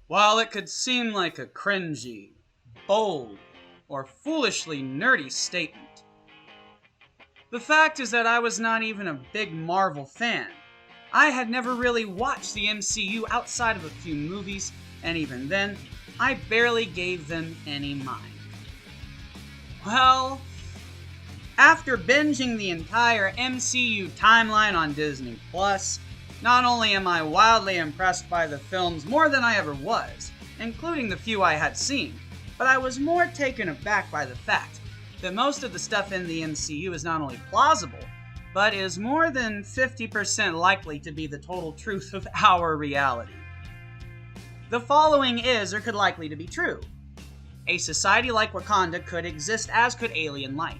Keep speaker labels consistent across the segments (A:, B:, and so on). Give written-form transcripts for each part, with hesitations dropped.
A: While it could seem like a cringy, bold, or foolishly nerdy statement, the fact is that I was not even a big Marvel fan. I had never really watched the MCU outside of a few movies, and even then, I barely gave them any mind. Well, after binging the entire MCU timeline on Disney+, not only am I wildly impressed by the films more than I ever was, including the few I had seen, but I was more taken aback by the fact that most of the stuff in the MCU is not only plausible, but is more than 50% likely to be the total truth of our reality. The following is or could likely to be true. A society like Wakanda could exist, as could alien life.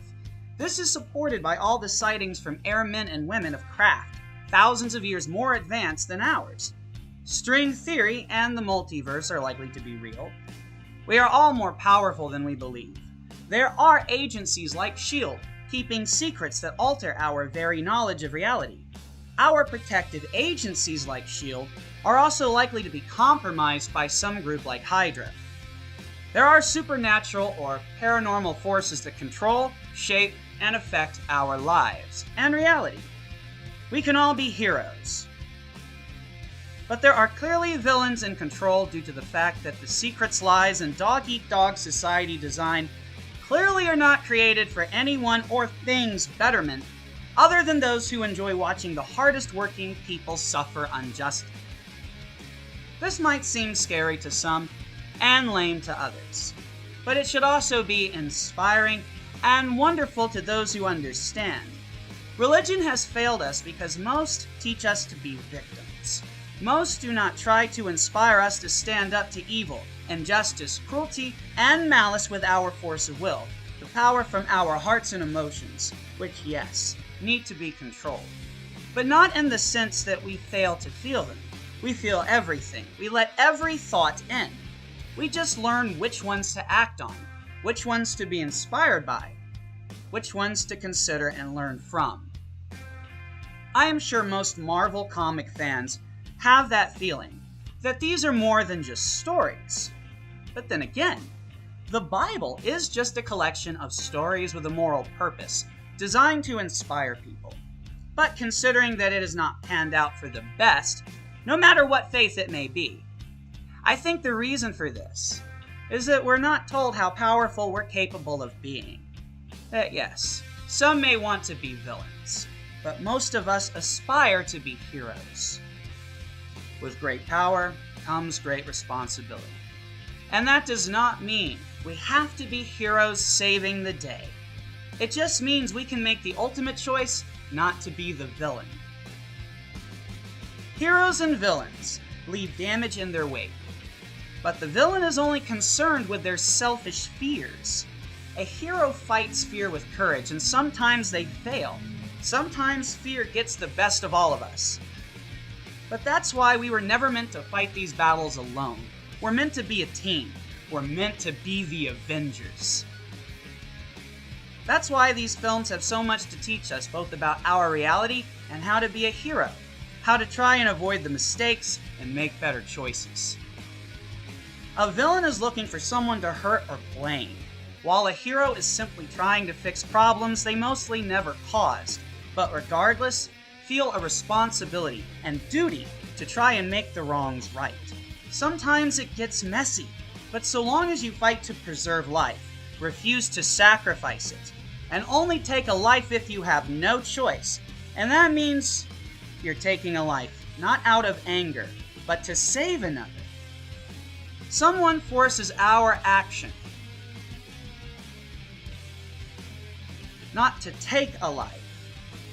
A: This is supported by all the sightings from airmen and women of craft thousands of years more advanced than ours. String theory and the multiverse are likely to be real. We are all more powerful than we believe. There are agencies like S.H.I.E.L.D. keeping secrets that alter our very knowledge of reality. Our protective agencies like S.H.I.E.L.D. are also likely to be compromised by some group like Hydra. There are supernatural or paranormal forces that control, shape, and affect our lives and reality. We can all be heroes. But there are clearly villains in control due to the fact that the secrets, lies, and dog-eat-dog society design clearly are not created for anyone or thing's betterment other than those who enjoy watching the hardest working people suffer unjustly. This might seem scary to some and lame to others, but it should also be inspiring and wonderful to those who understand. Religion has failed us because most teach us to be victims. Most do not try to inspire us to stand up to evil, injustice, cruelty, and malice with our force of will, the power from our hearts and emotions, which, yes, need to be controlled. But not in the sense that we fail to feel them. We feel everything. We let every thought in. We just learn which ones to act on, which ones to be inspired by, which ones to consider and learn from. I am sure most Marvel comic fans have that feeling, that these are more than just stories. But then again, the Bible is just a collection of stories with a moral purpose, designed to inspire people. But considering that it is not panned out for the best, no matter what faith it may be, I think the reason for this is that we're not told how powerful we're capable of being. That yes, some may want to be villains, but most of us aspire to be heroes. With great power comes great responsibility. And that does not mean we have to be heroes saving the day. It just means we can make the ultimate choice not to be the villain. Heroes and villains leave damage in their wake, but the villain is only concerned with their selfish fears. A hero fights fear with courage, and sometimes they fail. Sometimes fear gets the best of all of us. But that's why we were never meant to fight these battles alone. We're meant to be a team. We're meant to be the Avengers. That's why these films have so much to teach us, both about our reality and how to be a hero, how to try and avoid the mistakes and make better choices. A villain is looking for someone to hurt or blame, while a hero is simply trying to fix problems they mostly never caused, but regardless, feel a responsibility and duty to try and make the wrongs right. Sometimes it gets messy, but so long as you fight to preserve life, refuse to sacrifice it, and only take a life if you have no choice, and that means you're taking a life not out of anger, but to save another. Someone forces our action, not to take a life,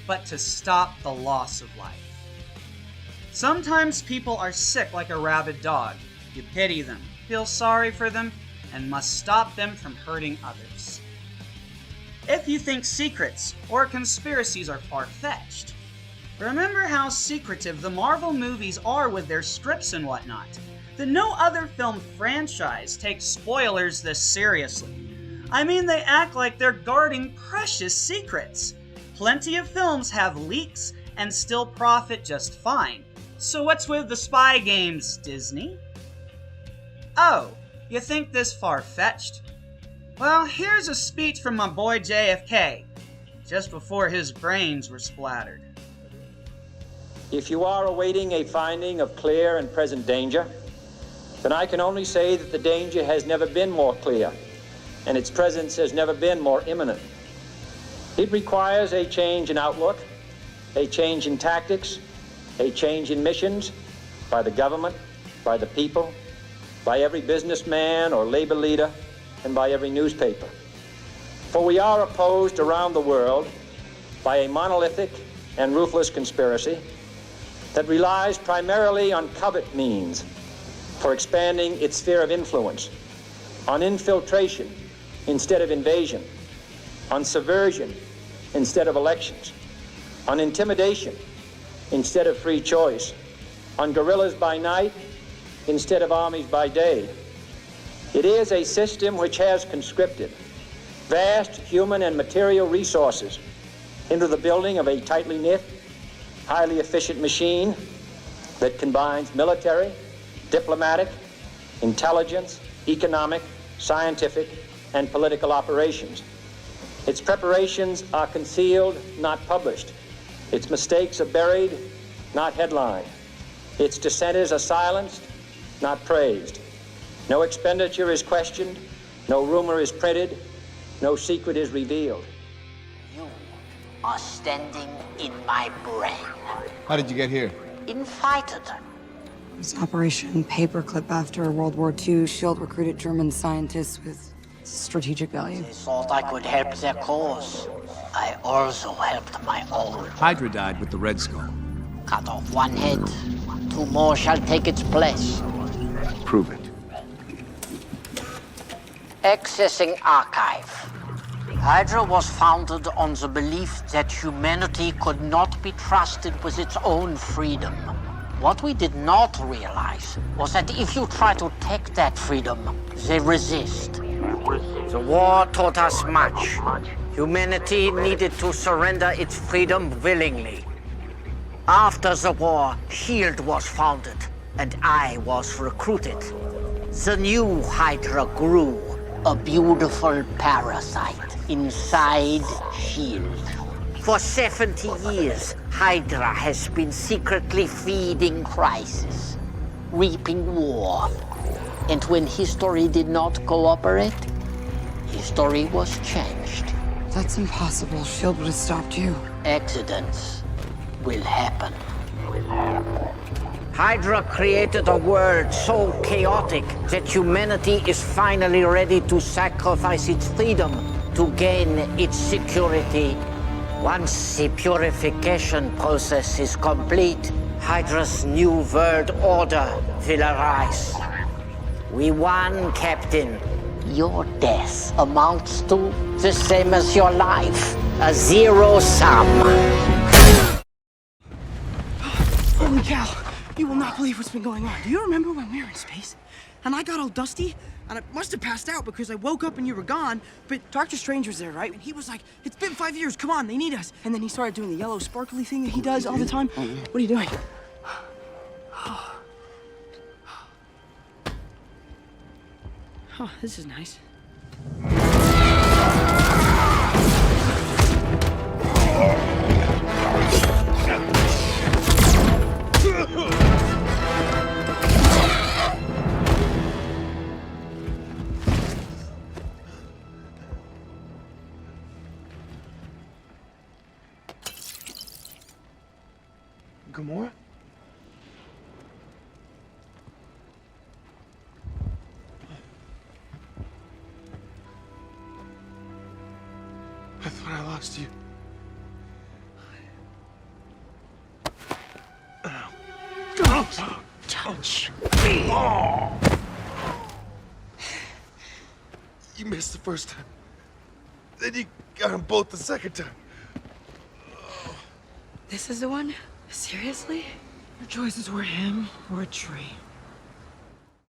A: but to stop the loss of life. Sometimes people are sick like a rabid dog. You pity them, feel sorry for them, and must stop them from hurting others. If you think secrets or conspiracies are far-fetched, remember how secretive the Marvel movies are with their scripts and whatnot. That no other film franchise takes spoilers this seriously. I mean, they act like they're guarding precious secrets. Plenty of films have leaks and still profit just fine. So what's with the spy games, Disney? Oh, you think this far-fetched? Well, here's a speech from my boy JFK, just before his brains were splattered.
B: If you are awaiting a finding of clear and present danger, then I can only say that the danger has never been more clear, and its presence has never been more imminent. It requires a change in outlook, a change in tactics, a change in missions by the government, by the people, by every businessman or labor leader, and by every newspaper. For we are opposed around the world by a monolithic and ruthless conspiracy that relies primarily on covert means for expanding its sphere of influence, on infiltration instead of invasion, on subversion instead of elections, on intimidation instead of free choice, on guerrillas by night instead of armies by day. It is a system which has conscripted vast human and material resources into the building of a tightly knit, highly efficient machine that combines military, diplomatic, intelligence, economic, scientific, and political operations. Its preparations are concealed, not published. Its mistakes are buried, not headlined. Its dissenters are silenced, not praised. No expenditure is questioned, no rumor is printed, no secret is revealed.
C: You are standing in my brain.
D: How did you get here?
C: Invited.
E: It was Operation Paperclip after World War II. S.H.I.E.L.D. recruited German scientists with strategic value.
C: They thought I could help their cause. I also helped my own.
D: Hydra died with the Red Skull.
C: Cut off one head, 2 more shall take its place.
D: Prove it.
C: Accessing archive. Hydra was founded on the belief that humanity could not be trusted with its own freedom. What we did not realize was that if you try to take that freedom, they resist. The war taught us much. Humanity needed to surrender its freedom willingly. After the war, S.H.I.E.L.D. was founded, and I was recruited. The new Hydra grew, a beautiful parasite inside S.H.I.E.L.D. For 70 years, Hydra has been secretly feeding crisis, reaping war. And when history did not cooperate, history was changed.
E: That's impossible. S.H.I.E.L.D. would have stopped you.
C: Accidents will happen. Hydra created a world so chaotic that humanity is finally ready to sacrifice its freedom to gain its security. Once the purification process is complete, Hydra's new world order will arise. We won, Captain. Your death amounts to the same as your life, a zero sum.
F: Holy cow! You will not believe what's been going on. Do you remember when we were in space? And I got all dusty, and I must have passed out because I woke up and you were gone, but Dr. Strange was there, right? And he was like, it's been 5 years, come on, they need us. And then he started doing the yellow sparkly thing that he does all the time. What are you doing? Oh, this is nice.
D: Gamora? I thought I lost you.
F: Touch.
D: You missed the first time. Then you got them both the second time.
E: This is the one? Seriously?
F: Your choices were him or a tree.